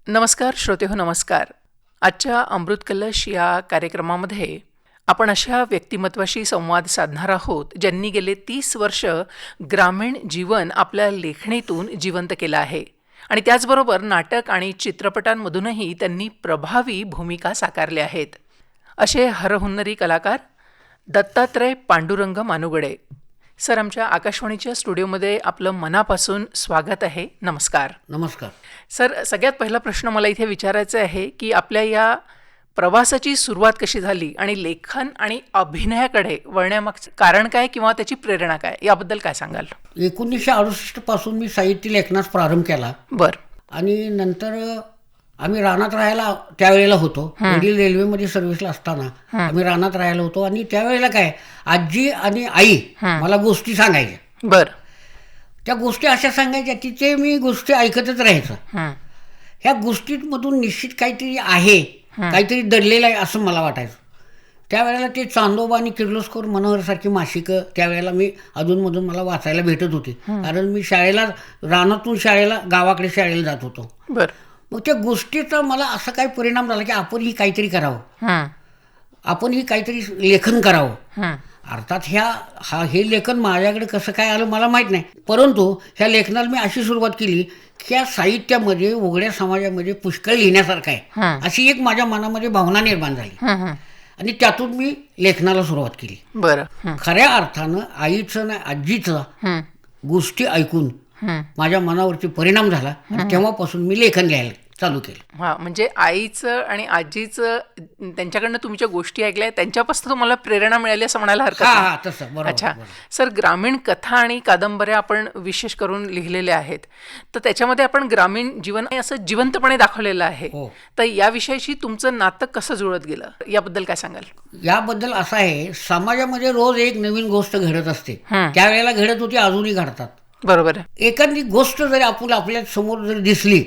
नमस्कार श्रोते हो, नमस्कार. आजच्या अमृत कलश या कार्यक्रमामध्ये आपण अशा व्यक्तिमत्वाशी संवाद साधणार आहोत ज्यांनी गेले 30 वर्ष ग्रामीण जीवन आपल्या लेखणीतून जिवंत केलं आहे आणि त्याचबरोबर नाटक आणि चित्रपटांमधूनही त्यांनी प्रभावी भूमिका साकारल्या आहेत. असे हरहुन्नरी कलाकार दत्तात्रय पांडुरंग मानुगडे सर, आमच्या आकाशवाणीच्या स्टुडिओमध्ये आपलं मनापासून स्वागत आहे. नमस्कार. नमस्कार. सर, सगळ्यात पहिला प्रश्न मला इथे विचारायचा आहे की आपल्या या प्रवासाची सुरुवात कशी झाली आणि लेखन आणि अभिनयाकडे वळण्यामागचं कारण काय किंवा त्याची प्रेरणा काय, याबद्दल काय सांगाल? 1968 पासून मी साहित्य लेखनास प्रारंभ केला बर. आणि नंतर आम्ही रानात राहायला त्यावेळेला होतो. वडील रेल्वेमध्ये सर्व्हिसला असताना आम्ही रानात राहायला होतो आणि त्यावेळेला काय, आजी आणि आई मला गोष्टी सांगायच्या. बर. त्या गोष्टी अशा सांगायच्या की ते मी गोष्टी ऐकतच राहायचं. ह्या गोष्टींमधून निश्चित काहीतरी आहे, काहीतरी दडलेलं आहे असं मला वाटायचं. त्यावेळेला ते चांदोबा आणि किर्लोस्कर मनोहरसारखी मासिकं त्यावेळेला मी अधूनमधून मला वाचायला भेटत होती. कारण मी शाळेला, रानातून शाळेला, गावाकडे शाळेला जात होतो. बर. मग त्या गोष्टीचा मला असा काही परिणाम झाला की आपण ही काहीतरी करावं, आपण ही काहीतरी लेखन करावं. अर्थात हे लेखन माझ्याकडे कसं काय आलं मला माहीत नाही, परंतु ह्या लेखनाला मी अशी सुरुवात केली की या साहित्यामध्ये, उघड्या समाजामध्ये पुष्कळ लिहिण्यासारखं आहे अशी एक माझ्या मनामध्ये भावना निर्माण झाली आणि त्यातून मी लेखनाला सुरुवात केली. बरं. खऱ्या अर्थानं आईचं ना आजीचं गोष्टी ऐकून माझ्या मनावरती परिणाम झाला आणि तेव्हापासून मी लेखन लिहायला चालू केलं. हां, म्हणजे आईचं आणि आजीचं, त्यांच्याकडनं तुम्ही ज्या गोष्टी ऐकल्या त्यांच्यापासून तुम्हाला प्रेरणा मिळाली असं म्हणायला हरकत नाही. हा, तसं बरोबर. अच्छा सर, ग्रामीण कथा आणि कादंबऱ्या आपण विशेष करून लिहिलेल्या आहेत, तर त्याच्यामध्ये आपण ग्रामीण जीवन असं जिवंतपणे दाखवलेलं आहे. तर याविषयीशी तुमचं नातं कसं जुळत गेलं, याबद्दल काय सांगाल? याबद्दल असं आहे, समाजामध्ये रोज एक नवीन गोष्ट घडत असते. त्यावेळेला घडत होती, अजूनही घडतात. बरोबर आहे. एखादी गोष्ट जरी आपल्या समोर जर दिसली,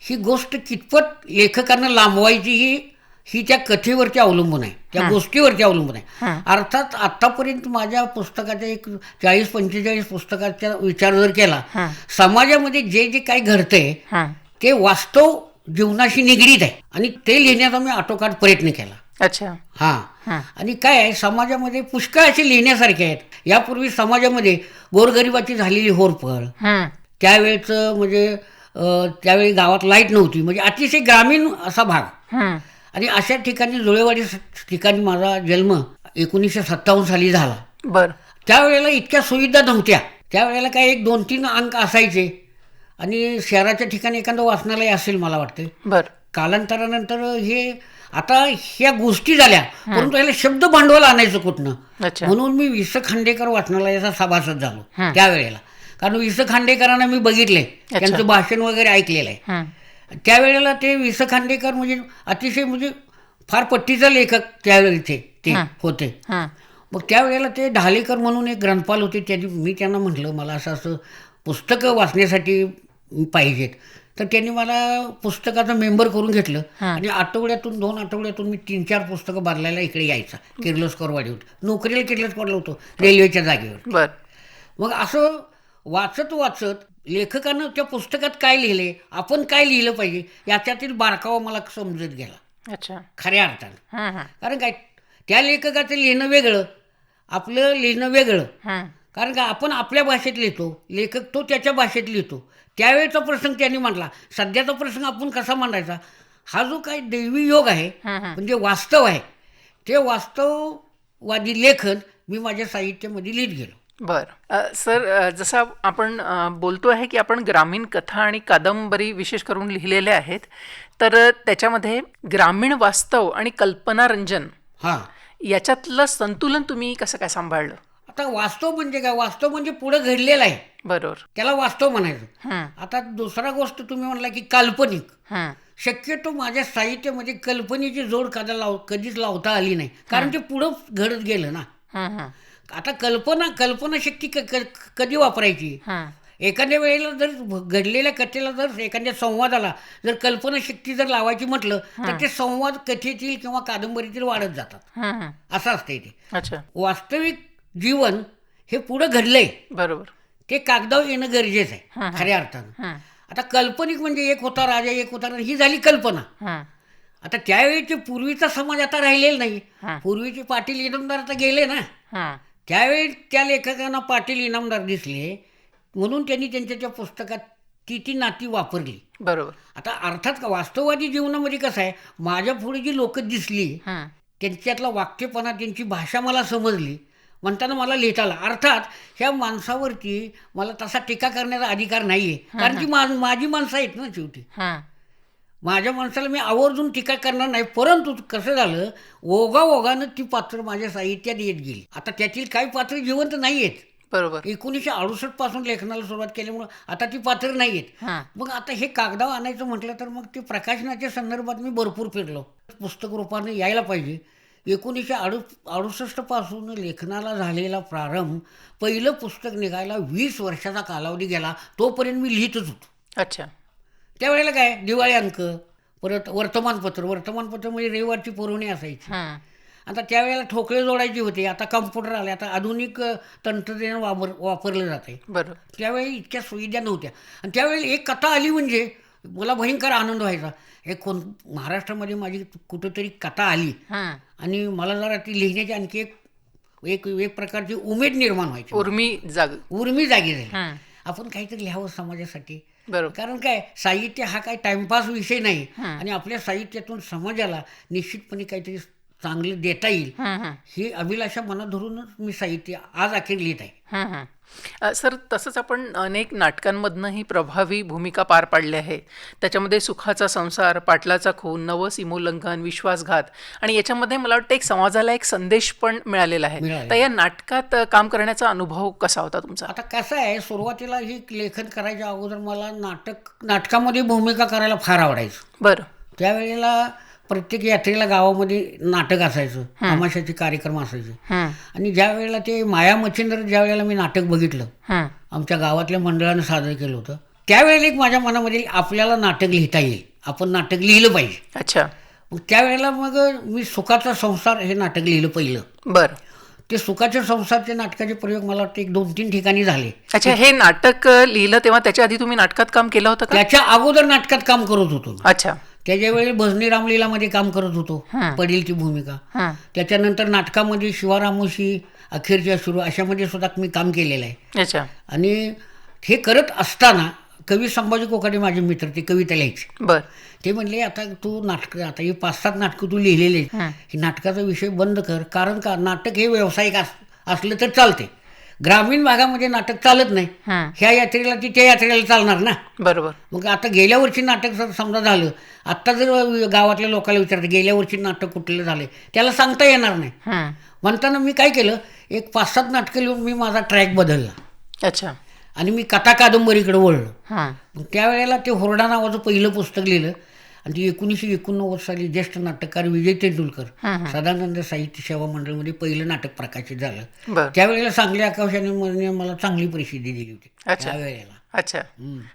ही गोष्ट कितपत लेखकांना लांबवायची ही त्या कथेवरती अवलंबून आहे, त्या गोष्टीवरती अवलंबून आहे. अर्थात आतापर्यंत माझ्या पुस्तकाच्या एक 40-45 पुस्तकाचा विचार जर केला, समाजामध्ये जे जे काही घडतंय ते वास्तव जीवनाशी निगडीत आहे आणि ते लिहिण्याचा मी आटोकाट प्रयत्न केला. अच्छा. हां. आणि काय आहे, समाजामध्ये पुष्कळ असे लिहिण्यासारखे आहेत. यापूर्वी समाजामध्ये गोरगरिबाची झालेली होरपळ, त्यावेळेचं म्हणजे त्यावेळी गावात लाईट नव्हती, म्हणजे अतिशय ग्रामीण असा भाग. आणि अशा ठिकाणी, जुळेवाडी ठिकाणी माझा जन्म 1957 साली झाला. बर. त्यावेळेला इतक्या सुविधा नव्हत्या. त्यावेळेला काय 1-2-3 अंक असायचे आणि शहराच्या ठिकाणी एखादं वाचनालय असेल मला वाटतं. बर. कालांतरानंतर आता ह्या गोष्टी झाल्या, परंतु याला शब्द भांडवल आणायचं कुठनं, म्हणून मी वि. स. खांडेकर वाचनालयाचा सभासद झालो त्यावेळेला. कारण वि. स. खांडेकरांना मी बघितले, त्यांचं भाषण वगैरे ऐकलेलं आहे. त्यावेळेला ते वि. स. खांडेकर म्हणजे अतिशय म्हणजे फार पट्टीचा लेखक त्यावेळेचे ते होते. मग त्यावेळेला ते ढालेकर म्हणून एक ग्रंथपाल होते, मी त्यांना म्हटलं मला असं पुस्तकं वाचण्यासाठी पाहिजेत. तर त्यांनी मला पुस्तकाचं मेंबर करून घेतलं आणि 2 आठवड्यातून मी 3-4 पुस्तकं बदलायला इकडे यायचा. किर्लोस्करवाडी होती, नोकरीला किर्लोस्करला होतो, रेल्वेच्या जागेवर. मग असं वाचत लेखकानं त्या पुस्तकात काय लिहिले, आपण काय लिहिलं पाहिजे, याच्यातील बारकावा मला समजत गेला. अच्छा. खऱ्या अर्थानं. कारण काय, त्या लेखकाचं लिहिणं वेगळं, आपलं लिहिणं वेगळं. कारण का, आपण आपल्या भाषेत लिहितो, लेखक तो त्याच्या भाषेत लिहितो. त्यावेळेचा प्रसंग त्यांनी मांडला, सध्याचा प्रसंग आपण कसा मांडायचा, हा जो काही दैवी योग आहे, म्हणजे वास्तव आहे, ते वास्तववादी लेखन मी माझ्या साहित्यामध्ये लिहित गेलो. बर. सर, जसं आपण बोलतो आहे की आपण ग्रामीण कथा आणि कादंबरी विशेष करून लिहिलेल्या आहेत, तर त्याच्यामध्ये ग्रामीण वास्तव आणि कल्पनारंजन याच्यातलं संतुलन तुम्ही कसं काय सांभाळलं? आता वास्तव म्हणजे काय, वास्तव म्हणजे पुढे घडलेलं आहे, बरोबर, त्याला वास्तव म्हणायचं. आता दुसरा गोष्ट तुम्ही म्हणला की काल्पनिक. शक्यतो माझ्या साहित्यामध्ये कल्पनेची जोड कधीच लावता आली नाही, कारण ते पुढं घडत गेलं ना. आता कल्पनाशक्ती कधी वापरायची, एखाद्या वेळेला जर घडलेल्या कथेला, जर एखाद्या संवादाला जर कल्पनाशक्ती जर लावायची म्हटलं तर ते संवाद कथेतील किंवा कादंबरीतील वाढत जातात, असं असतंय ते. अच्छा. वास्तविक जीवन हे पुढं घडलंय, बरोबर, ते कागदावर येणं गरजेचं आहे खऱ्या अर्थानं. आता काल्पनिक म्हणजे एक होता राजा एक होता राणी, ही झाली कल्पना. हं, आता त्यावेळीचे पूर्वीचा समाज आता राहिलेला नाही. हं, पूर्वीचे पाटील इनामदार आता गेले ना. हं. त्यावेळी त्या लेखकांना पाटील इनामदार दिसले म्हणून त्यांनी त्यांच्या त्या पुस्तकात ती नाती वापरली. बरोबर. आता अर्थात का वास्तववादी जीवनामध्ये कसं आहे, माझ्या पुढे जी लोक दिसली हं, त्यांच्यातला वाक्यपणा त्यांची भाषा मला समजली म्हणताना मला लिहिता आला. अर्थात ह्या माणसावरती मला तसा टीका करण्याचा अधिकार नाही आहे, कारण की माझी माणसं आहेत ना शेवटी. हं. माझ्या माणसाला मी आवर्जून टीका करणार नाही, परंतु कसं झालं, ओघाओघानं ती पात्र माझ्या साहित्यात येत गेली. आता त्यातील काही पात्र जिवंत नाही आहेत. बरोबर. 1968 पासून लेखनाला सुरुवात केल्यामुळं आता ती पात्र नाही आहेत. हं, मग आता हे कागदावर आणायचं म्हटलं तर मग ते प्रकाशनाच्या संदर्भात मी भरपूर फिरलो. पुस्तक रूपाने यायला पाहिजे. 1968 पासून लेखनाला झालेला प्रारंभ, पहिलं पुस्तक निघायला 20 वर्षाचा कालावधी गेला. तोपर्यंत मी लिहितच होतो. अच्छा. त्यावेळेला काय दिवाळी अंक, परत वर्तमानपत्र म्हणजे रविवारची पुरवणी असायची. हं, आता त्यावेळेला ठोकळे जोडायचे होते, आता कम्प्युटर आले, आता आधुनिक तंत्रज्ञान वापरलं जाते. बरोबर. त्यावेळी इतक्या सुविधा नव्हत्या. आणि त्यावेळी एक कथा आली म्हणजे मला भयंकर आनंद व्हायचा. महाराष्ट्रामध्ये माझी कुठंतरी कथा आली हं. आणि मला जरा ती लिहिण्याची आणखी एक प्रकारची उमेद निर्माण व्हायची. उर्मी जागी झाली. हं. आपण काहीतरी लिहावं समाजासाठी. बरोबर. कारण काय, साहित्य हा काय टाइमपास विषय नाही. हं. आणि आपल्या साहित्यातून समाजाला निश्चितपणे काहीतरी चांगलं देता येईल हं, हं. ही अभिलाषा मनात धरूनच मी साहित्य आज अखेर लिहित आहे. हं, हं. सर, तसंच आपण अनेक नाटकांमधनंही प्रभावी भूमिका पार पाडल्या आहेत. त्याच्यामध्ये सुखाचा संसार, पाटलाचा खून, नवसीमोल्लंघन, विश्वासघात, आणि याच्यामध्ये मला वाटतं एक समाजाला एक संदेश पण मिळालेला आहे. मिळालेला. तर या नाटकात काम करण्याचा अनुभव कसा होता तुमचा? आता कसं आहे, सुरुवातीला ही लेखन करायच्या अगोदर मला नाटकामध्ये भूमिका करायला फार आवडायचं. बरं. त्यावेळेला प्रत्येक यात्रेला गावामध्ये नाटक असायचं, तमाशाचे कार्यक्रम असायचे. हं, आणि ज्या वेळेला ते माया मच्छिंद्र ज्या वेळेला मी नाटक बघितलं, हं. आमच्या गावातल्या मंडळानं सादर केलं होतं, त्यावेळेला एक माझ्या मनामध्ये आपल्याला नाटक लिहिता येईल, आपण नाटक लिहिलं पाहिजे. अच्छा. मग त्यावेळेला मग मी सुखाचा संसार हे नाटक लिहिलं पहिलं. बरं. ते सुखाच्या संसारचे नाटकाचे प्रयोग मला वाटतं 1-2-3 ठिकाणी झाले. अच्छा, हे नाटक लिहिलं तेव्हा त्याच्या आधी तुम्ही नाटकात काम केलं होतं का? त्याच्या अगोदर नाटकात काम करत होतो. अच्छा. त्याच्या वेळी भजनी रामलीलामध्ये काम करत होतो, हं. पडीलची भूमिका. हं. त्याच्यानंतर नाटकामध्ये शिवारामोशी, अखेरच्या सुरू अशामध्ये सुद्धा मी काम केलेलं आहे. अच्छा. आणि हे करत असताना कवी संभाजी कोकाटे माझे मित्र, ते कविता लिहायचे. बरं. ते म्हणले, आता तू नाटकं, आता ही 5-7 नाटकं तू लिहिलेले आहेत, हं. ही नाटकाचा विषय बंद कर. कारण का, नाटक हे व्यावसायिक असलं तर चालते, ग्रामीण भागामध्ये नाटक चालत नाही. हं. ह्या यात्रेला ती त्या यात्रेला चालणार ना. बरोबर. मग आता गेल्या वर्षी नाटक जर समजा झालं, आत्ता जर गावातल्या लोकांना विचारतं गेल्या वर्षी नाटक कुठलं झालं, त्याला सांगता येणार नाही. हं. म्हणताना मी काय केलं, एक 5-7 नाटकं लिहून मी माझा ट्रॅक बदलला अच्छा. आणि मी कथा कादंबरीकडे वळलो. हं. मग त्यावेळेला ते होरडा नावाचं पहिलं पुस्तक लिहिलं आणि ते 1989 साली ज्येष्ठ नाटककार विजय तेंडुलकर हं. सदानंद साहित्य सेवा मंडळमध्ये पहिलं नाटक प्रकाशित झालं. बरं. त्यावेळेला सांगली आकाशाने मला चांगली प्रसिद्धी दिली होती अच्छा. त्यावेळेला. अच्छा.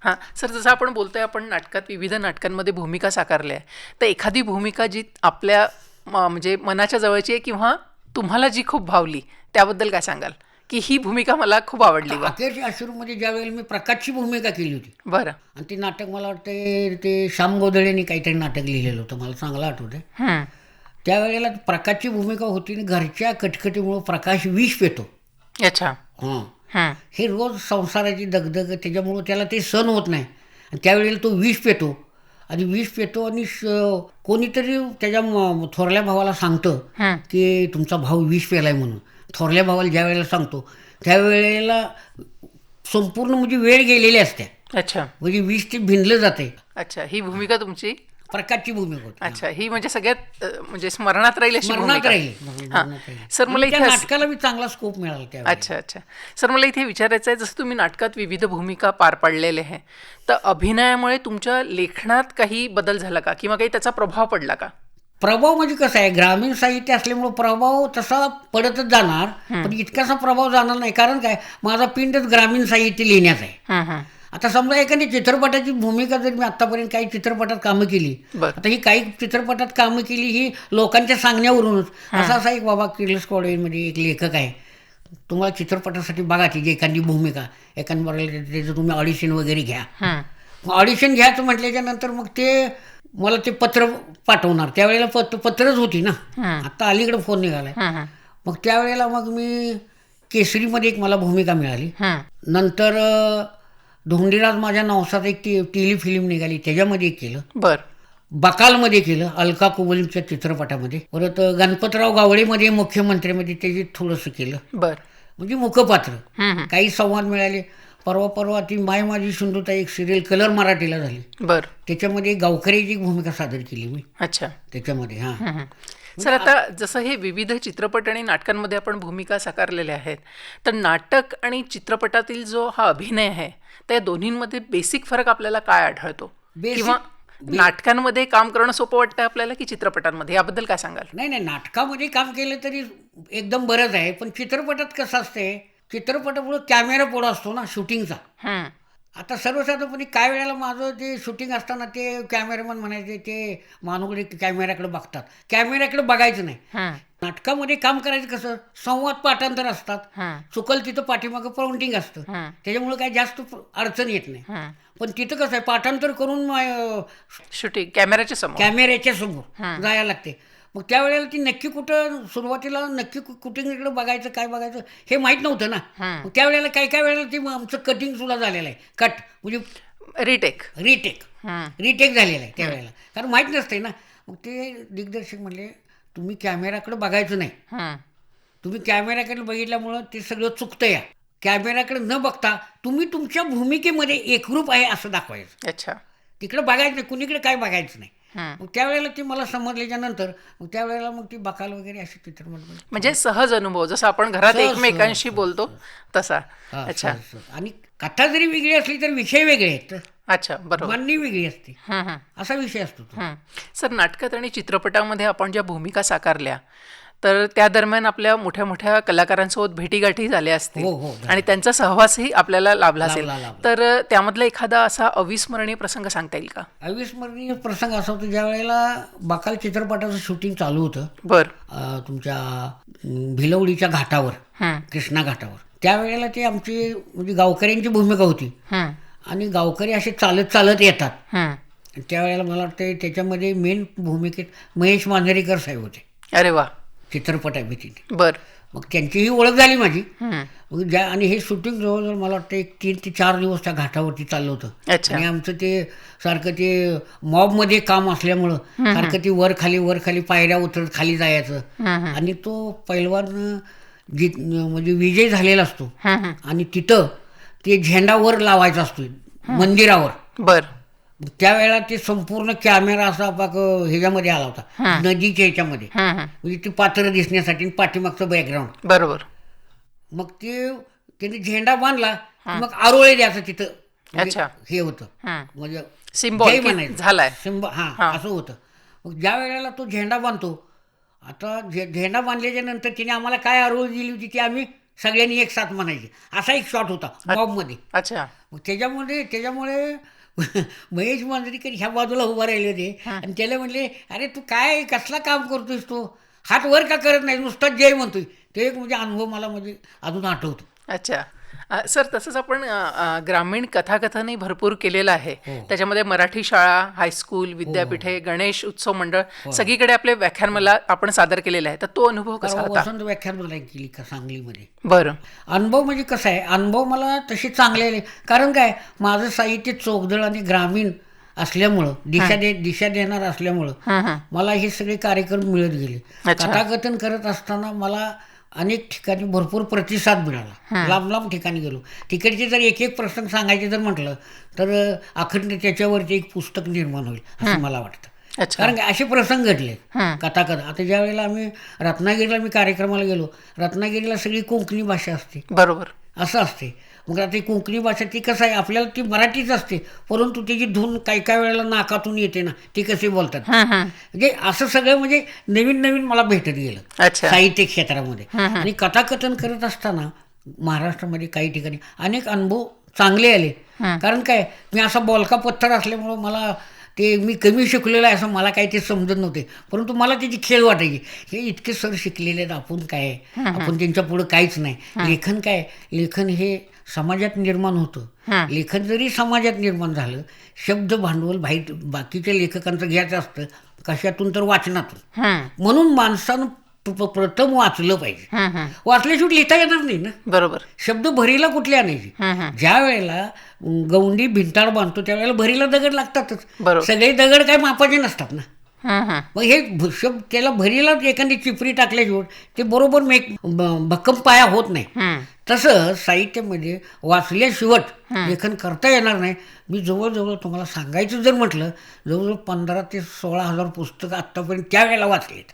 हां सर, जसं आपण बोलतोय, आपण नाटकात विविध नाटकांमध्ये भूमिका साकारल्या आहे, तर एखादी भूमिका जी आपल्या म्हणजे मनाच्या जवळची आहे किंवा तुम्हाला जी खूप भावली, त्याबद्दल काय सांगाल की ही भूमिका मला खूप आवडली बा? अखेरच्या अश्रूमध्ये ज्या वेळेला मी प्रकाशची भूमिका केली होती. बरं. आणि ते नाटक मला वाटतं ते श्याम गोदळेंनी काहीतरी नाटक लिहिलेलं होतं, मला चांगलं आठवतं. हं. त्यावेळेला प्रकाशची भूमिका होती आणि घरच्या कटकटीमुळं प्रकाश विष पेतो. अच्छा. हां, हं. हे रोज संसाराची दगदग, त्याच्यामुळं त्याला ते सहन होत नाही आणि त्यावेळेला तो विष पेतो आणि कोणीतरी त्याच्या थोरल्या भावाला सांगतं हं. की तुमचा भाऊ विष पेलाय म्हणून. थोरल्या भावाला ज्या वेळेला सांगतो त्यावेळेला संपूर्ण म्हणजे वेळ गेलेली असते. अच्छा. म्हणजे विष ते भिनलं जाते. अच्छा, ही भूमिका तुमची प्रकाशची भूमिका होती. अच्छा, ही म्हणजे सगळ्यात म्हणजे स्मरणात राहील अशी स्मरणात भूमिका. राहील. हां. सर, मला त्या इथे नाटकाला मी चांगला स्कोप मिळाला त्यावेळेला. अच्छा. अच्छा. सर, मला इथे विचारायचं आहे, जसं तुम्ही नाटकात विविध भूमिका पार पाडलेल्या आहे, तर अभिनयामुळे तुमच्या लेखनात काही बदल झाला का किंवा काही त्याचा प्रभाव पडला का? प्रभाव म्हणजे कसं आहे, ग्रामीण साहित्य असल्यामुळे प्रभाव तसा पडतच जाणार, पण इतकासा प्रभाव जाणार नाही. कारण काय, माझा पिंडच ग्रामीण साहित्य लिहिण्याचा आहे. हं. हं. आता समजा एखादी चित्रपटाची भूमिका जर मी आतापर्यंत काही चित्रपटात कामं केली, बरं. आता ही काही चित्रपटात कामं केली ही लोकांच्या सांगण्यावरूनच. असा एक बाबा किर्लोस कॉलेजमध्ये एक लेखक आहे, तुम्हाला चित्रपटासाठी बघा ती एखादी भूमिका, एखादी त्याचं तुम्ही ऑडिशन वगैरे घ्या. हं. ऑडिशन घ्यायचं म्हटल्याच्या नंतर मग ते मला ते पत्र पाठवणार. त्यावेळेला पत्रच होती ना, आता अलीकडे फोन निघालाय. मग त्यावेळेला मग मी केसरीमध्ये एक मला भूमिका मिळाली. नंतर धोंडीराज माझ्या नवसात एक टेलिफिल्म निघाली, त्याच्यामध्ये एक केलं. बरं. बकालमध्ये केलं, अलका कुबलच्या चित्रपटामध्ये. परत गणपतराव गावडेमध्ये मुख्यमंत्र्यामध्ये त्याची थोडंसं केलं. बरं. म्हणजे मुखपात्र. काही संवाद मिळाले. परवा ती माय माझी सिंधुताई एक सिरियल कलर मराठीला झाली. बरं. त्याच्यामध्ये गावकऱ्याची भूमिका सादर केली मी. अच्छा. त्याच्यामध्ये. हां. सर, आता जसं हे विविध चित्रपट आणि नाटकांमध्ये आपण भूमिका साकारलेल्या आहेत, तर नाटक आणि चित्रपटातील जो हा अभिनय आहे त्या दोन्हींमध्ये बेसिक फरक आपल्याला काय आढळतो? किंवा नाटकांमध्ये काम करणं सोपं वाटतं आपल्याला की चित्रपटांमध्ये? याबद्दल काय सांगाल? नाही, नाटकामध्ये काम केलं तरी एकदम बरंच आहे. पण चित्रपटात कसं असते, चित्रपटापुढं कॅमेरा पुढं असतो ना शूटिंगचा. आता सर्वसाधारणपणे काय वेळेला माझं ते शूटिंग असताना ते कॅमेरामन म्हणायचे ते मानवकडे कॅमेऱ्याकडे बघतात, कॅमेऱ्याकडे बघायचं नाही. नाटकामध्ये काम करायचं कसं, संवाद पाठांतर असतात, चुकल तिथं पाठीमागं पाऊंटिंग असतं, त्याच्यामुळे काही जास्त अडचण येत नाही. पण तिथं कसं आहे, पाठांतर करून शूटिंग कॅमेऱ्याच्या समोर जायला लागते. मग त्यावेळेला ती नक्की कुठं सुरुवातीला नक्की कुठे बघायचं, काय बघायचं हे माहीत नव्हतं ना. मग त्यावेळेला काही वेळेला ती आमचं कटिंग सुद्धा झालेलं आहे, कट म्हणजे रिटेक झालेलं आहे त्यावेळेला, कारण माहीत नसते ना. मग ते दिग्दर्शक म्हणले तुम्ही कॅमेऱ्याकडे बघायचं नाही, तुम्ही कॅमेऱ्याकडे बघितल्यामुळं ते सगळं चुकतं. या कॅमेऱ्याकडे न बघता तुम्ही तुमच्या भूमिकेमध्ये एकरूप आहे असं दाखवायचं. अच्छा. तिकडे बघायचं नाही, कुणीकडे काय बघायचं नाही. मग त्यावेळेला ती मला समजल्याच्या नंतर मग त्यावेळेला मग ती बकाल वगैरे अशी चित्रपट म्हणजे सहज अनुभव, जसं आपण घरात एकमेकांशी बोलतो तसा. अच्छा. आणि कथा जरी वेगळी असली तर विषय वेगळे आहेत. अच्छा, बरोबर. मांडणी वेगळी असते, असा विषय असतो. सर, नाटकात आणि चित्रपटामध्ये आपण ज्या भूमिका साकारल्या तर त्या दरम्यान आपल्या मोठ्या मोठ्या कलाकारांसोबत भेटीगाठी झाल्या असतील आणि त्यांचा सहवासही आपल्याला लाभला असेल, तर त्यामधला एखादा असा अविस्मरणीय प्रसंग सांगता येईल का? अविस्मरणीय प्रसंग असा होता, ज्या वेळेला बकाल चित्रपटाचं शूटिंग चालू होतं. बरं. तुमच्या भिलवडीच्या घाटावर, कृष्णा घाटावर, त्यावेळेला ते आमची म्हणजे गावकऱ्यांची भूमिका होती आणि गावकरी असे चालत येतात. त्यावेळेला मला वाटतं त्याच्यामध्ये मेन भूमिकेत महेश मांजरेकर साहेब होते. अरे वा. चित्रपट आहे तिथे. बरं. मग त्यांचीही ओळख झाली माझी. मग आणि हे शूटिंग जवळजवळ मला वाटतं 3 ते 4 दिवस त्या घाटावरती चाललं होतं. आणि आमचं ते सारखं ते मॉबमध्ये काम असल्यामुळं सारखं ती वर खाली पायऱ्या उतरत खाली जायचं. आणि तो पैलवान म्हणजे विजय झालेला असतो आणि तिथं ते झेंडा वर लावायचा असतो मंदिरावर. बरं. त्यावेळेला ते संपूर्ण कॅमेरा असा ह्याच्यामध्ये आला होता, नदीच्या ह्याच्यामध्ये, म्हणजे ती पात्र दिसण्यासाठी पाठीमागचं बॅकग्राऊंड. बरोबर. मग त्याने झेंडा बांधला मग आरोळे द्यायचं तिथं हे होतं, म्हणजे सिम्बॉल झालाय असं होतं. मग ज्या वेळेला तो झेंडा बांधतो, आता झेंडा बांधल्याच्या नंतर तिने आम्हाला काय आरोळी दिली होती ती आम्ही सगळ्यांनी एक साथ म्हणायची, असा एक शॉट होता मॉबमध्ये. अच्छा. मग त्याच्यामुळे महेश मांजरेकर ह्या बाजूला उभा राहिले होते आणि त्याला म्हणले, अरे तू काय कसला काम करतोयस, तो हात वर का करत नाही, नुसता जय म्हणतोय. ते एक म्हणजे अनुभव मला म्हणजे अजून आठवतो. अच्छा. सर, तसंच आपण ग्रामीण कथाकथनही भरपूर केलेलं आहे. त्याच्यामध्ये मराठी शाळा, हायस्कूल, विद्यापीठे, गणेश उत्सव मंडळ सगळीकडे आपले व्याख्यान मला आपण सादर केलेलं आहे. तर तो अनुभव कसा होता? वसंत व्याख्यान मला केली का सांगलीमध्ये. बरं. अनुभव म्हणजे कसा आहे, अनुभव मला तसे चांगले आले, कारण काय माझं साहित्य चोखदळ आणि ग्रामीण असल्यामुळं, दिशा देणार असल्यामुळं मला हे सगळे कार्यक्रम मिळत गेले. कथाकथन करत असताना मला अनेक ठिकाणी भरपूर प्रतिसाद मिळाला. लांब ठिकाणी गेलो. तिकडचे जर एक प्रसंग सांगायचे जर म्हटलं तर अखंड त्याच्यावरती एक पुस्तक निर्माण होईल असं मला वाटतं. कारण असे प्रसंग घडले कथाकथन. आता ज्या वेळेला आम्ही रत्नागिरीला कार्यक्रमाला गेलो, रत्नागिरीला सगळी कोकणी भाषा असते. बरोबर. असं असते. मग आता ती कोकणी भाषा ती कसं आहे, आपल्याला ती मराठीच असते, परंतु त्याची धून काही वेळेला नाकातून येते ना, ती कशी बोलतात. म्हणजे असं सगळं म्हणजे नवीन मला भेटत गेलं साहित्य क्षेत्रामध्ये. आणि कथाकथन करत असताना महाराष्ट्रामध्ये काही ठिकाणी अनेक अनुभव चांगले आले. कारण काय, मी असा बोलका पत्थर असल्यामुळं मला ते मी कमी शिकलेलं आहे असं मला काही ते समजत नव्हते, परंतु मला त्याची खेळ वाटायची. हे इतके सर शिकलेले आहेत, आपण काय, आपण त्यांच्या पुढं काहीच नाही. लेखन हे समाजात निर्माण होतं. लेखन जरी समाजात निर्माण झालं, शब्द भांडवल बाकीच्या लेखकांचं घ्यायचं असतं, कशातून तर वाचनातून. म्हणून माणसानं प्रथम वाचलं पाहिजे. वाचल्याशिवाय लिहिता येणार नाही ना. बरोबर. शब्द भरीला कुठले आणायचे? ज्या वेळेला गौंडी भिंताड बांधतो त्यावेळेला भरीला दगड लागतातच. सगळे दगड काय मापाचे नसतात ना. मग हे शब्द त्याला भरीला एखादी चिपरी टाकल्याशिवाय ते बरोबर भक्कम पाया होत नाही. तसं साहित्यामध्ये वाचल्याशिवाय लेखन करता येणार नाही. मी जवळजवळ तुम्हाला सांगायचं जर म्हटलं, जवळजवळ 15,000 ते 16,000 पुस्तकं आत्तापर्यंत त्यावेळेला वाचलेत.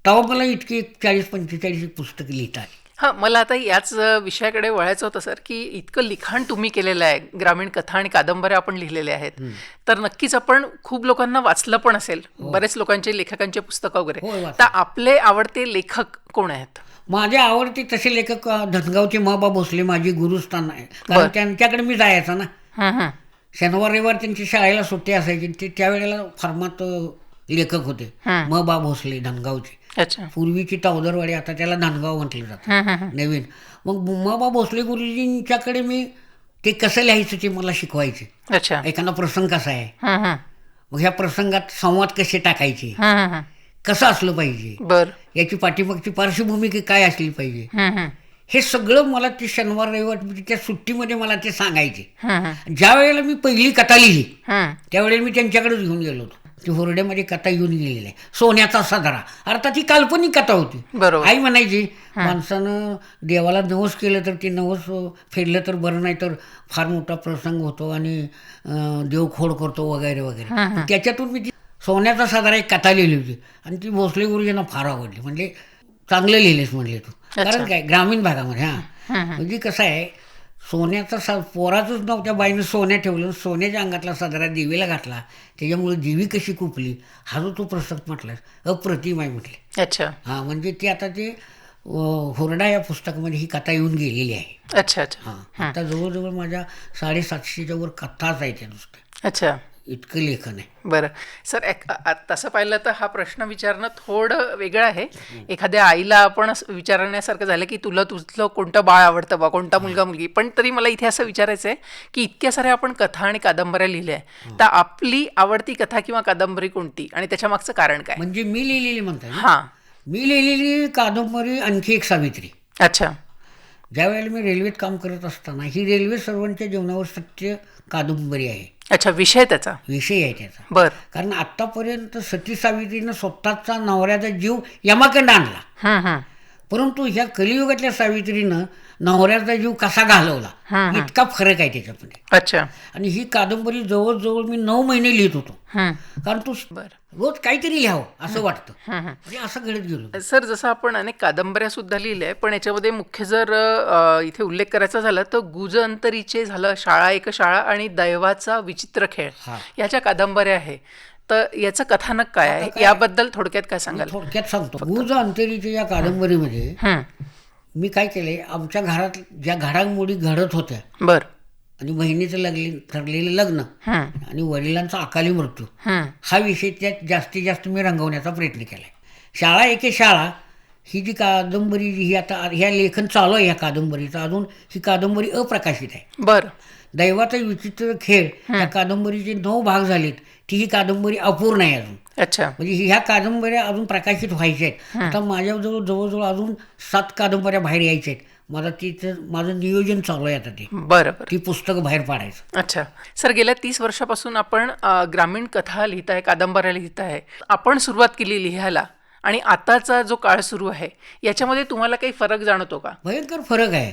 तेव्हा मला इतकी 40-45 पुस्तकं लिहिता आली. हां, मला आता याच विषयाकडे वळायचं होतं सर, की इतकं लिखाण तुम्ही केलेलं आहे, ग्रामीण कथा आणि कादंबऱ्या आपण लिहिलेल्या आहेत, तर नक्कीच आपण खूप लोकांना वाचलं पण असेल, बरेच लोकांचे लेखकांचे पुस्तकं वगैरे. तर आपले आवडते लेखक कोण आहेत? माझे आवडते तसे लेखक धनगावचे महबा भोसले माझी गुरुस्थान आहे. कारण त्यांच्याकडे मी जायचा ना. शनिवार रविवार त्यांची शाळेला सुट्टी असायची. ते त्यावेळेला फार्मात लेखक होते महबा भोसले धनगावचे. अच्छा. पूर्वीची तावदरवाडी, आता त्याला धनगाव म्हटलं जातं नवीन. मग महबा भोसले गुरुजींच्याकडे मी ते कसं लिहायचं ते मला शिकवायचे. अच्छा. एखादा प्रसंग कसा आहे, मग ह्या प्रसंगात संवाद कसे टाकायचे, कसं असलं पाहिजे, याची पाठीमागची पार्श्वभूमी काय असली पाहिजे, हे सगळं मला ते शनिवार रविवार त्या सुट्टीमध्ये मला ते सांगायचे. ज्या वेळेला मी पहिली कथा लिहिली त्यावेळेला मी त्यांच्याकडेच घेऊन गेलो होतो. ती होरड्यामध्ये कथा येऊन गेलेली आहे, सोन्याचा सदरा. अर्थात ही काल्पनिक कथा होती. आई म्हणायची, माणसानं देवाला नवस केलं तर ते नवस फेडलं तर बरं, नाही तर फार मोठा प्रसंग होतो आणि देव खोड करतो वगैरे वगैरे. त्याच्यातून मी ती सोन्याचा सदरा एक कथा लिहिली होती आणि ती भोसले गुरुजींना फार आवडली. म्हणजे चांगलं लिहिलेस म्हणले तू. कारण काय, ग्रामीण भागामध्ये म्हणजे कसं आहे, सोन्याचा पोराचंच नाव त्या बाईनं सोन्या ठेवलं, सोन्याच्या अंगातला सदरा देवीला घातला, त्याच्यामुळे देवी कशी कुपली, हा जो तो प्रसंग म्हटला अप्रतिम आहे म्हटले. अच्छा. हां, म्हणजे ती आता ते होरडा या पुस्तकामध्ये ही कथा येऊन गेलेली आहे. अच्छा अच्छा. हां, आता जवळजवळ माझ्या 750च्या वर कथाच आहे त्या नुसत्या. अच्छा. इतकं लेखन आहे. बरं सर, तसं पाहिलं तर हा प्रश्न विचारणं थोडं वेगळं आहे. एखाद्या आईला आपण विचारण्यासारखं झालं की तुला तुझं कोणतं बाळ आवडतं बा, कोणता मुलगा मुलगी, पण तरी मला इथे असं विचारायचं आहे की इतक्या साऱ्या आपण कथा आणि कादंबऱ्या लिहिल्या आहे, तर आपली आवडती कथा किंवा कादंबरी कोणती आणि त्याच्या मागचं कारण काय? म्हणजे मी लिहिलेली म्हणताय? हां, मी लिहिलेली कादंबरी आणखी एक सावित्री. अच्छा. ज्या वेळेला मी रेल्वेत काम करत असताना ही रेल्वे सर्वांच्या जीवनावर सत्य कादंबरी आहे. अच्छा, विषय त्याचा? विषय आहे त्याचा. बरं. कारण आतापर्यंत सती सावित्रीनं स्वतःचा नवऱ्याचा जीव यमाकडे आणला, परंतु ह्या कलियुगातल्या सावित्रीनं नवऱ्याचा जीव कसा घालवला, इतका फरक आहे त्याच्यामध्ये. अच्छा. आणि ही कादंबरी जवळजवळ मी 9 महिने लिहित होतो. कारण तू रोज काहीतरी लिहावं असं वाटतं. म्हणजे असं घडत गेलो. सर, जसं आपण अनेक कादंबऱ्या सुद्धा लिहिल्या आहे, पण याच्यामध्ये मुख्य जर इथे उल्लेख करायचा झाला तर गुज अंतरीचे झालं, शाळा एक शाळा आणि दैवाचा विचित्र खेळ, याच्या कादंबऱ्या आहे. तर याचं कथानक काय आहे, याबद्दल थोडक्यात काय सांगाल? थोडक्यात सांगतो. गुज अंतरीच्या या कादंबरीमध्ये मी काय केलंय, आमच्या घरात ज्या घडामोडी घडत होत्या, बर, आणि बहिणीचं ठरलेलं लग्न आणि वडिलांचा अकाली मृत्यू, हा विषय त्यात जास्तीत जास्त मी रंगवण्याचा प्रयत्न केलाय. शाळा एके शाळा ही जी कादंबरी ही आता ह्या लेखन चालू आहे, ह्या कादंबरीचं अजून ही कादंबरी अप्रकाशित आहे. बरं. दैवाचा विचित्र खेळ या कादंबरीचे 9 भाग झालेत, ती ही कादंबरी अपूर्ण आहे अजून. अच्छा. म्हणजे ह्या कादंबऱ्या अजून प्रकाशित व्हायच्या आहेत. आता माझ्याजवळ जवळजवळ अजून 7 कादंबऱ्या बाहेर यायच्या आहेत. माझं नियोजन चालू आहे आता ते. बरं. ती पुस्तकं बाहेर पाडायचं. अच्छा. सर, गेल्या 30 वर्षापासून आपण ग्रामीण कथा लिहिताय, कादंबऱ्या लिहिताय, आपण सुरुवात केली लिहायला, आणि आताचा जो काळ सुरू आहे याच्यामध्ये तुम्हाला काही फरक जाणवतो का? भयंकर फरक आहे.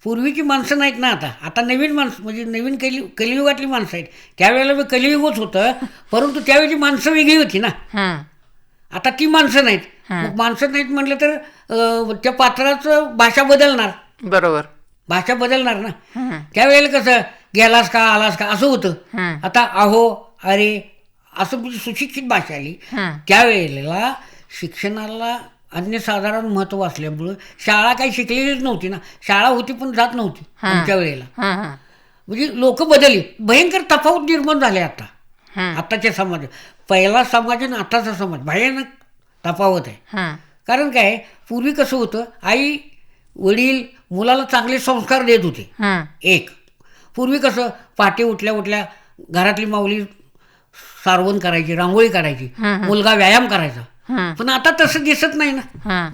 पूर्वीची माणसं नाहीत ना आता नवीन माणसं, म्हणजे नवीन कलियुगातली माणसं आहेत. त्यावेळेला कलियुगच होतं, परंतु त्यावेळेची माणसं वेगळी होती ना. आता ती माणसं नाहीत. मग माणसं नाहीत म्हटलं तर त्या पात्राचं भाषा बदलणार. बरोबर, भाषा बदलणार ना. त्यावेळेला कसं गेलास का आलास का असं होतं. आता अहो अरे असं म्हणजे सुशिक्षित भाषा आली. त्यावेळेला शिक्षणाला अन्यसाधारण महत्त्व असल्यामुळं शाळा काही शिकलेलीच नव्हती ना. शाळा होती पण जात नव्हती आमच्या वेळेला. म्हणजे लोक बदलली, भयंकर तफावत निर्माण झाले आताच्या समाजात. पहिला समाज आणि आताचा समाज भयानक तफावत आहे. कारण काय, पूर्वी कसं होतं, आई वडील मुलाला चांगले संस्कार देत होते. एक पूर्वी कसं पहाटे उठल्या उठल्या घरातली माऊली सारवण करायची, रांगोळी काढायची, मुलगा व्यायाम करायचा. पण आता तसं दिसत नाही ना.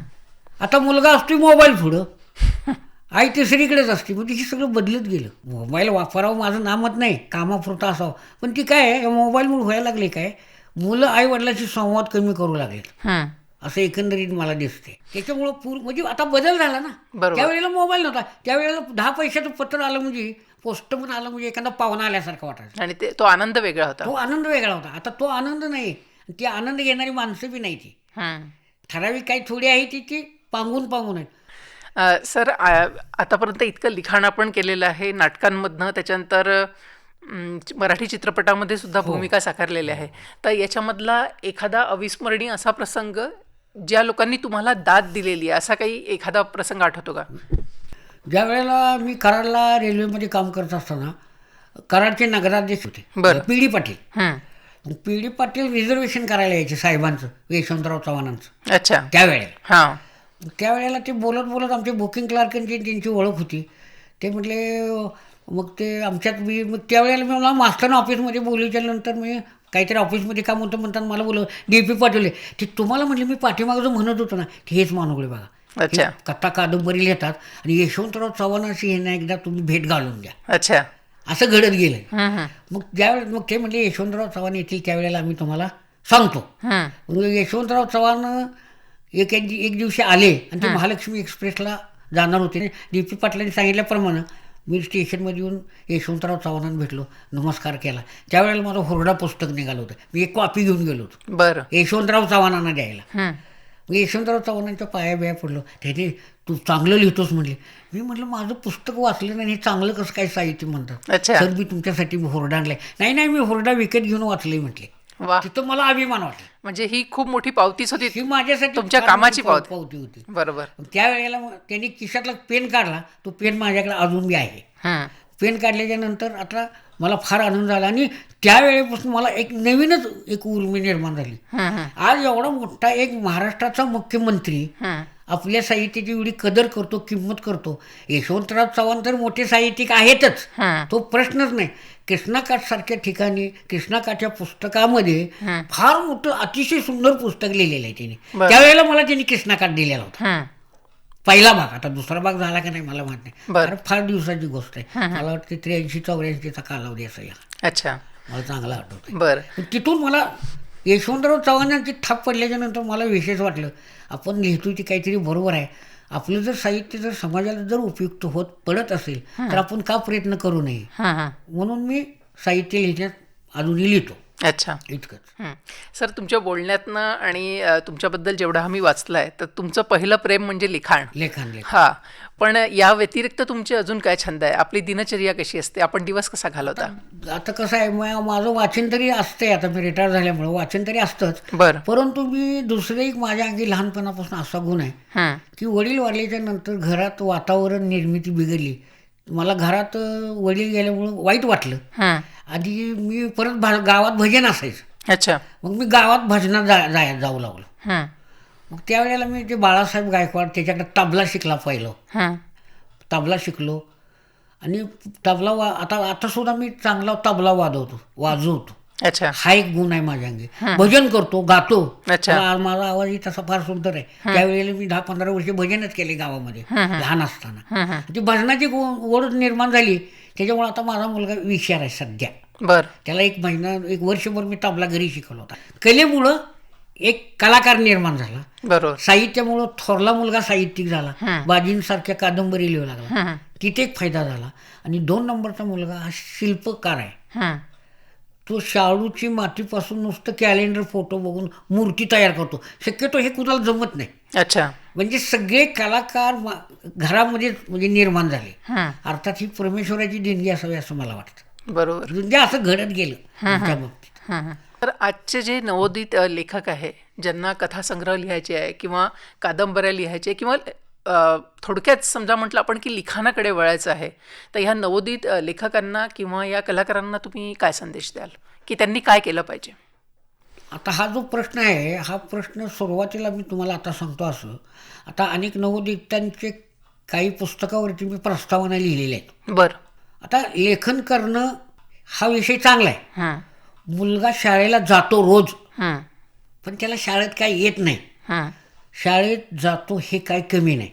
आता मुलगा असतो मोबाईल पुढं, आई तिसरीकडेच असते. म्हणजे हे सगळं बदलत गेलं. मोबाईल वापरावं माझं नामत नाही, कामापुरता असावं. पण ती काय आहे, मोबाईलमुळे व्हायला लागले काय, मुलं आई वडिलांशी संवाद कमी करू लागलेत असं एकंदरीत मला दिसते. त्याच्यामुळं म्हणजे आता बदल झाला ना. त्यावेळेला मोबाईल नव्हता, त्यावेळेला 10 पैशाचं पत्र आलं म्हणजे, पोस्टमन आलं म्हणजे एखादा पाहुणा आल्यासारखं वाटायचं. आणि तो आनंद वेगळा होता. तो आनंद वेगळा होता. आता तो आनंद नाही. ती आनंद घेणारी माणसं बी नाही. ती ठराविक काही थोडी आहे ती पांगून आहेत. सर, आतापर्यंत इतकं लिखाण आपण केलेलं आहे, नाटकांमधनं, त्याच्यानंतर मराठी चित्रपटामध्ये सुद्धा भूमिका साकारलेल्या आहे. तर याच्यामधला एखादा अविस्मरणीय असा प्रसंग, ज्या लोकांनी तुम्हाला दाद दिलेली आहे, असा काही एखादा प्रसंग आठवतो का? ज्या वेळेला मी कराडला रेल्वेमध्ये काम करत असताना कराडचे नगराध्यक्ष होते P D Patil. P D Patil reservation करायला यायचे साहेबांचं, यशवंतराव चव्हाणांचं. अच्छा. त्यावेळेला ते बोलत आमचे बुकिंग क्लार्कांची त्यांची ओळख होती. ते म्हटले, मग ते आमच्यात मी मग त्यावेळेला मी मला मास्टर ऑफिसमध्ये बोलल्याच्या नंतर मी काहीतरी ऑफिसमध्ये काम होतं म्हणताना मला बोलव DP पाठवले. ते तुम्हाला म्हटले मी पाठीमागं जो म्हणत होतो ना, ते हेच मानुगडे बघा. अच्छा. कथा कादंबरी लिहितात आणि यशवंतराव चव्हाणांशी यांना एकदा तुम्ही भेट घालून द्या. अच्छा. असं घडत गेलं. मग ज्यावेळेस मग ते म्हणजे यशवंतराव चव्हाण येतील त्यावेळेला आम्ही तुम्हाला सांगतो. मग यशवंतराव चव्हाण एक दिवशी आले आणि ते महालक्ष्मी एक्सप्रेसला जाणार होते. DP पाटलांनी सांगितल्याप्रमाणे मी स्टेशनमध्ये येऊन यशवंतराव चव्हाणांना भेटलो, नमस्कार केला. त्यावेळेला माझं हुरडा पुस्तक निघालं होतं. मी एक कॉपी घेऊन गेलो होतो बरं यशवंतराव चव्हाणांना द्यायला. मग यशवंतराव चव्हाणांच्या पाया पडलो. त्याने तू चांगलं लिहितोस म्हणले. मी म्हटलं माझं पुस्तक वाचलं नाही, हे चांगलं कसं काय साहित्य म्हणतात. सर मी तुमच्यासाठी हुरडा आणलाय. नाही मी हुरडा विकत घेऊन वाचले म्हटले. तिथं मला अभिमान वाटला. म्हणजे ही खूप मोठी पावतीच होती, ही माझ्यासाठी तुमच्या कामाची पावती होती. बरोबर. त्यावेळेला त्यांनी खिशातला पेन काढला, तो पेन माझ्याकडे अजून बी आहे. पेन काढल्याच्या नंतर आता मला फार आनंद झाला आणि त्यावेळेपासून मला एक नवीनच एक उर्मी निर्माण झाली. आज एवढा मोठा एक महाराष्ट्राचा मुख्यमंत्री आपल्या साहित्याची एवढी कदर करतो, किंमत करतो. यशवंतराव चव्हाण तर मोठे साहित्यिक आहेतच, तो प्रश्नच नाही. कृष्णाकाठ सारख्या ठिकाणी कृष्णाकाठच्या पुस्तकामध्ये फार मोठं अतिशय सुंदर पुस्तक लिहिलेलं आहे त्यांनी. त्यावेळेला मला त्यांनी कृष्णाकाठ दिलेला होता, पहिला भाग. आता दुसरा भाग झाला का नाही मला माहित नाही, कारण फार दिवसाची गोष्ट आहे. मला वाटतं 83-84चा कालावधी असायला. अच्छा. मला चांगला आठवतं. बरं. तिथून मला यशवंतराव चव्हाणांची थाप पडल्याच्या नंतर मला विशेष वाटलं, आपण लिहितो ती काहीतरी बरोबर आहे. आपलं जर साहित्य जर समाजाला जर उपयुक्त होत पडत असेल तर आपण का प्रयत्न करू नये. म्हणून मी साहित्य लिहिण्यात अजूनही लिहितो. अच्छा. इतकंच. सर, तुमच्या बोलण्यातनं आणि तुमच्याबद्दल जेवढा आम्ही वाचलाय, तर तुमचं पहिलं प्रेम म्हणजे लिखाण. हा, पण या व्यतिरिक्त तुमचे अजून काय छंद आहे? आपली दिनचर्या कशी असते? आपण दिवस कसा घालवता? आता कसं आहे, माझं वाचन तरी असतंय. आता मी रिटायर झाल्यामुळे वाचन तरी असतंच. बरं. परंतु मी दुसरं एक माझ्या अंगी लहानपणापासून असा गुण आहे की वडील वारल्याच्या नंतर घरात वातावरण निर्मिती बिघडली. मला घरात वडील गेल्यामुळं वाईट वाटलं. आधी मी परत गावात भजन असायचं. अच्छा. मग मी गावात भजनात जाऊ लागलो. मग त्यावेळेला मी ते बाळासाहेब गायकवाड त्याच्याकडे तबला शिकला पहिलं. तबला शिकलो आणि तबला आता सुद्धा मी चांगला तबला वाजवतो. अच्छा. हा एक गुण आहे माझ्या अंगी. भजन करतो, गातो. अच्छा. माझा आवाजही तसा फार सुंदर आहे. त्यावेळेला मी 10-15 वर्ष भजनच केले गावामध्ये लहान असताना. ती भजनाची ओढ निर्माण झाली. त्याच्यामुळे आता माझा मुलगा विचार आहे सध्या. बरं. त्याला 1 वर्षभर मी तबला घरी शिकवला होता. कलेमुळं एक कलाकार निर्माण झाला. बरोबर. साहित्यामुळं थोरला मुलगा साहित्यिक झाला, बाजींसारख्या कादंबरी लिहू लागला, तिथे एक फायदा झाला. आणि 2 नंबरचा मुलगा हा शिल्पकार आहे. तो शाडूची मातीपासून नुसतं कॅलेंडर फोटो बघून मूर्ती तयार करतो. शक्यतो हे कुणाला जमत नाही. अच्छा. म्हणजे सगळे कलाकार घरामध्ये म्हणजे निर्माण झाले. अर्थात ही परमेश्वराची देणगी असावी असं मला वाटतं. बरोबर. म्हणजे असं घडत गेलं त्या बाबतीत. तर आजचे जे नवोदित लेखक आहे, ज्यांना कथासंग्रह लिहायचे आहे किंवा कादंबऱ्या लिहायचे किंवा थोडक्यात समजा म्हटलं आपण की लिखाणाकडे वळायचं आहे, तर ह्या नवोदित लेखकांना किंवा या कलाकारांना तुम्ही काय संदेश द्याल की त्यांनी काय केलं पाहिजे? आता हा जो प्रश्न आहे, हा प्रश्न सुरुवातीला मी तुम्हाला आता सांगतो असं, आता अनेक नवोदितांचे काही पुस्तकावरती मी प्रस्तावना लिहिलेल्या आहेत. बरं. आता लेखन करणं हा विषय चांगला आहे. हं, मुलगा शाळेला जातो रोज, हं, पण त्याला शाळेत काय येत नाही. हं, शाळेत जातो हे काय कमी नाही,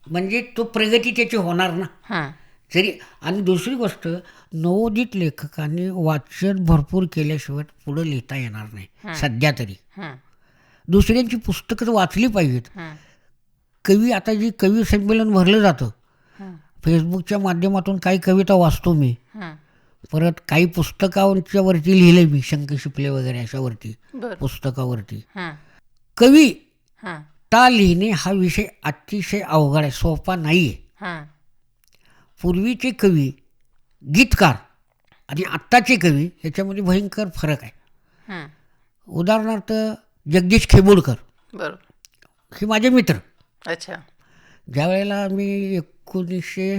म्हणजे तो प्रगती त्याची होणार ना. हं, जरी आणि दुसरी गोष्ट, नवोदित लेखकांनी वाचन भरपूर केल्याशिवाय पुढं लिहिता येणार नाही सध्या तरी. हं, दुसऱ्यांची पुस्तकं वाचली पाहिजेत. हं, कवी, आता जी कवी संमेलन भरलं जातं, हं, फेसबुकच्या माध्यमातून काही कविता वाचतो मी, हं. परत काही पुस्तकांच्यावरती लिहिलं मी, शंख शिपले वगैरे अशावरती बरं. पुस्तकावरती. हं, कवी हं, ता लिहिणे हा विषय अतिशय अवघड आहे, सोपा नाही आहे. हं. पूर्वीचे कवी गीतकार आणि आत्ताचे कवी ह्याच्यामध्ये भयंकर फरक आहे. हं. उदाहरणार्थ जगदीश खेबोडकर बरं. हे माझे मित्र. अच्छा. ज्या वेळेला मी 1900,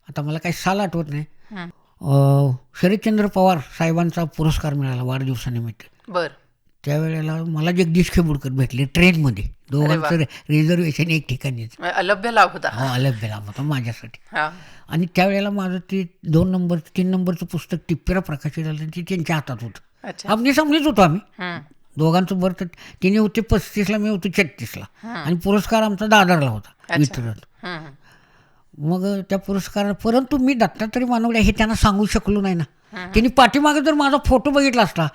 आता मला काही साल आठवत नाही, हं. शरदचंद्र पवार साहेबांचा पुरस्कार मिळाला वाढदिवसानिमित्त. बरं. त्यावेळेला मला जगदीश खेबोडकर भेटले ट्रेनमध्ये, दोघांचं रिझर्वेशन एक ठिकाणीच. अलभ्य लाभ होता. हो, अलभ्य लाभ होता माझ्यासाठी. हां. आणि त्यावेळेला माझं ते 2 नंबर 3 नंबरचं पुस्तक टिप्पेरा प्रकाशित झालं, ते त्यांच्या हातात होतं. अच्छा. आम्ही सांगलीच होतो आम्ही हं, दोघांचं. बरं, तर तिने होते 35ला, मी होतो 36ला, हं. आणि पुरस्कार आमचा दादरला होता अच्छा. वितरण. हं, मग त्या पुरस्कारात, परंतु मी दत्तात्रय मानवडे हे त्यांना सांगू शकलो नाही ना. हं. त्यांनी पाठीमागे जर माझा फोटो बघितला असता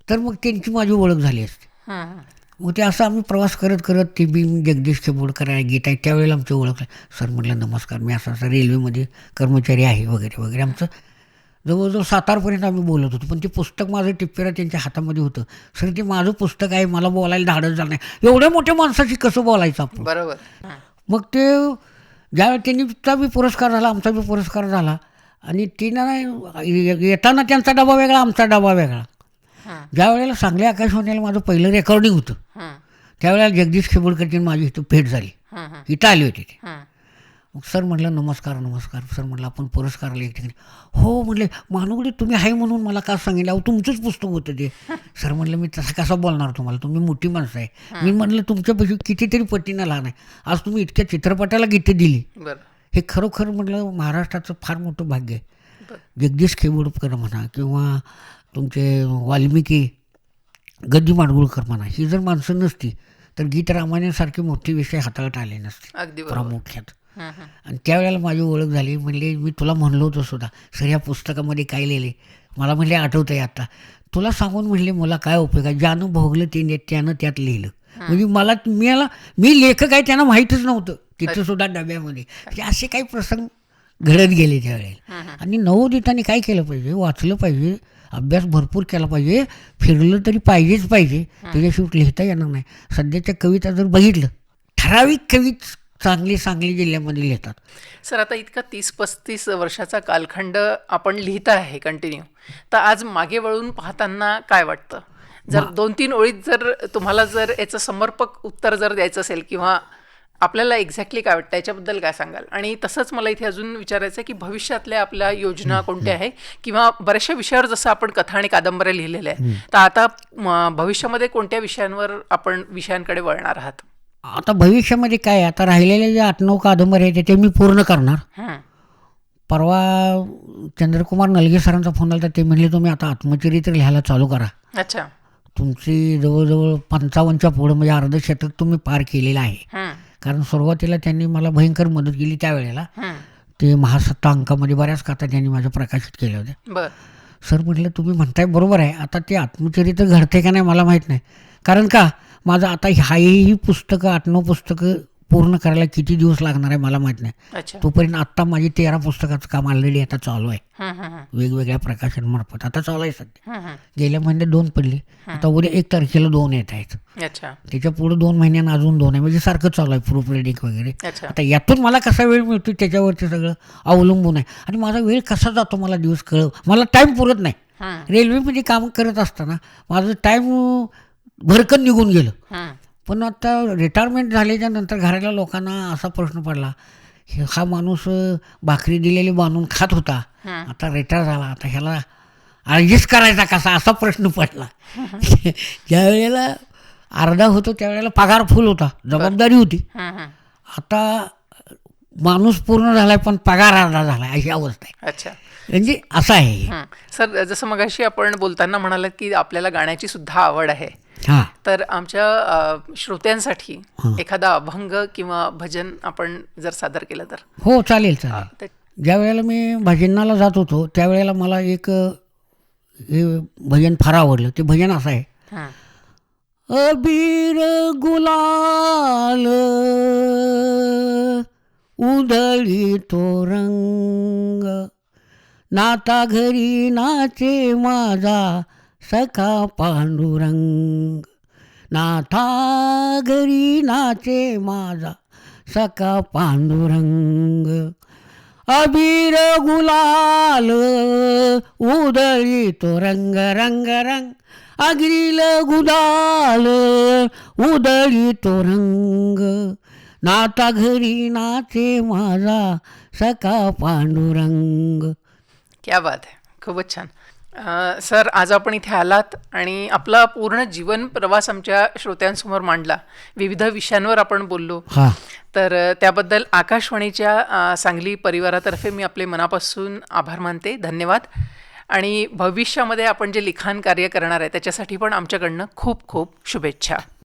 तर मग त्यांची माझी ओळख झाली असती. हं, मग ते असं आम्ही प्रवास करत करत ते बी जगदीश खेबोडकर आहे, गीत आहे, त्यावेळेला आमची ओळख. सर म्हटलं नमस्कार, मी असं असं रेल्वेमध्ये कर्मचारी आहे वगैरे वगैरे. आमचं जवळजवळ 7-8पर्यंत आम्ही बोलत होतो, पण ते पुस्तक माझं टिप्पेरा त्यांच्या हातामध्ये होतं. सर, ते माझं पुस्तक आहे, मला बोलायला धाडच झालं नाही, एवढ्या मोठ्या माणसाशी कसं बोलायचं आपण. बरोबर. हं, मग ते ज्यावेळी त्यांचा बी पुरस्कार झाला, आमचा बी पुरस्कार झाला, आणि तिनं येताना त्यांचा डबा वेगळा, आमचा डबा वेगळा. हं, ज्या वेळेला सांगली आकाशवाणीला माझं पहिलं रेकॉर्डिंग होतं, हं, त्यावेळेला जगदीश खेबोडकरची माझी इथं भेट झाली, हं, हं, इथं आली होती ते. हं. मग सर म्हटलं नमस्कार नमस्कार. सर म्हटलं आपण पुरस्कारला एक ठिकाणी. हो म्हटले, मानुगडे तुम्ही आहे म्हणून मला का सांगितलं, अहो तुमचंच पुस्तक होतं ते. सर म्हटलं मी तसं कसं बोलणार तुम्हाला, तुम्ही मोठी माणसं आहे. मी म्हटलं तुमच्यापाशी कितीतरी पटीनं लहान आहे, आज तुम्ही इतक्या चित्रपटाला गीतं दिली, बरं. हे खरोखर म्हटलं महाराष्ट्राचं फार मोठं भाग्य आहे. बरं. जगदीश खेबोडकर म्हणा किंवा तुमचे वाल्मिकी, गद्दी माडगुळकर म्हणा, ही जर माणसं नसती तर गीत रामायणासारखे मोठे विषय हाताळत आले नसते अगदी बरोबर. प्रामुख्यात. हं, हं. आणि त्यावेळेला माझी ओळख झाली. म्हणले मी तुला म्हणलो होतो सुद्धा, सर या पुस्तकामध्ये काय लिहिले, मला म्हणले आठवतं आहे आता, तुला सांगून म्हणले मला काय उपयोग आहे, ज्यानं भोगलं ते त्यानं त्यात लिहिलं. म्हणजे मी लेखक आहे त्यांना माहीतच नव्हतं तिथं सुद्धा डब्यामध्ये. म्हणजे असे काही प्रसंग घडत गेले त्यावेळेला. आणि नवोदितांनी काय केलं पाहिजे, वाचलं पाहिजे, अभ्यास भरपूर केला पाहिजे, फिरलं तरी पाहिजेच पाहिजे, त्याच्याशिवाय लिहिता येणार नाही. सध्याच्या कविता जर बघितलं, ठराविक कवी चांगली सांगली जिल्ह्यामध्ये लिहितात. सर, आता इतका 30-35 वर्षाचा कालखंड आपण लिहित आहे कंटिन्यू, तर आज मागे वळून पाहताना काय वाटतं? जर 2-3 ओळीत जर तुम्हाला जर याचं समर्पक उत्तर जर द्यायचं असेल, किंवा आपल्याला एक्झॅक्टली काय वाटतं याच्याबद्दल काय सांगाल? आणि तसंच मला इथे अजून विचारायचं आहे की भविष्यातल्या आपल्या योजना कोणत्या आहे, किंवा बऱ्याचशा विषयावर जसं आपण कथा आणि कादंबऱ्या लिहिलेल्या आहे, तर आता भविष्यामध्ये कोणत्या विषयांकडे वळणार आहात? आता भविष्यामध्ये काय, आता राहिलेले जे 8-9 कादंबऱ्या आहेत ते मी पूर्ण करणार. हं, परवा चंद्रकुमार नलगे सरांचा फोन आला, तर ते म्हणले तुम्ही आता आत्मचरित्र लिहायला चालू करा. अच्छा. तुमची जवळजवळ 55च्या पुढं, म्हणजे अर्धशतक तुम्ही पार केलेलं आहे. हं, कारण सुरुवातीला त्यांनी मला भयंकर मदत केली त्यावेळेला. हं. ते महासत्ता अंकामध्ये बऱ्याच कथा त्यांनी माझ्या प्रकाशित केल्या होत्या. बरं. सर म्हटलं तुम्ही म्हणताय बरोबर आहे, आता ते आत्मचरित्र घडते का नाही मला माहीत नाही. कारण का, माझं आता ही पुस्तकं 8-9 पुस्तकं पूर्ण करायला किती दिवस लागणार आहे मला माहीत नाही. अच्छा. तोपर्यंत आत्ता माझी 13 पुस्तकाचं काम ऑलरेडी आता चालू आहे, हं, हं, हं. वेगवेगळ्या प्रकाशनमार्फत आता चालू आहे सध्या. हं, हं. गेल्या महिन्यात 2 पडली, आता उद्या 1 तारखेला 2 येत आहेत. अच्छा. त्याच्या पुढे 2 महिन्यांना अजून 2 आहे, म्हणजे सारखं चालू आहे प्रूफ रिडिंग वगैरे. अच्छा. आता यातून मला कसा वेळ मिळतो त्याच्यावरती सगळं अवलंबून आहे. आणि माझा वेळ कसा जातो मला दिवस मला टाईम पुरत नाही. हं, रेल्वेमध्ये काम करत असताना माझं टाईम भरकन निघून गेलं. हं. पण आता रिटायरमेंट झाल्याच्या नंतर घरातल्या लोकांना असा प्रश्न पडला, हा माणूस भाकरी दिलेली बांधून खात होता, हं. आता रिटायर झाला, आता ह्याला ॲडजस्ट करायचा कसा, असा प्रश्न पडला. ज्या वेळेला अर्धा होतो त्यावेळेला पगार फुल होता, जबाबदारी होती. हं, हं. आता माणूस पूर्ण झालाय पण पगार अर्धा झाला अशी अवस्था आहे. अच्छा. म्हणजे असं आहे. सर, जसं मगाशी आपण बोलताना म्हणालात की आपल्याला गाण्याची सुद्धा आवड आहे, हां तर आमच्या श्रोत्यांसाठी एखादा अभंग किंवा भजन आपण जर सादर केलं तर? हो चालेल चालेल. ते- ज्या वेळेला मी भजनाला जात होतो त्यावेळेला मला एक हे भजन फार आवडलं. ते भजन असं आहे. हं. अबीर गुलाल उधळी तो रंग, नाता घरी नाचे माझा सखा पांडुरंग, नाथा घरी नाचे माझा सखा पांडुरंग. अबीर गुलाल उधळी तो रंग रंग रंग, अग्रिल गुलाल उधळी तो रंग, नाता घरी नाचे माझा सखा पांडुरंग. क्या बात आहे, खूपच छान. सर, आज आपण इथे आलात आणि आपला पूर्ण जीवन प्रवास आमच्या श्रोत्यांसमोर मांडला. विविध विषयांवर आपण बोललो. हां तर त्याबद्दल आकाशवाणीच्या सांगली परिवारातर्फे मी आपले मनापासून आभार मानते. धन्यवाद. आणि भविष्यामध्ये आपण जे लिखाण कार्य करणार आहे त्याच्यासाठी पण आमच्याकडनं खूप खूप शुभेच्छा.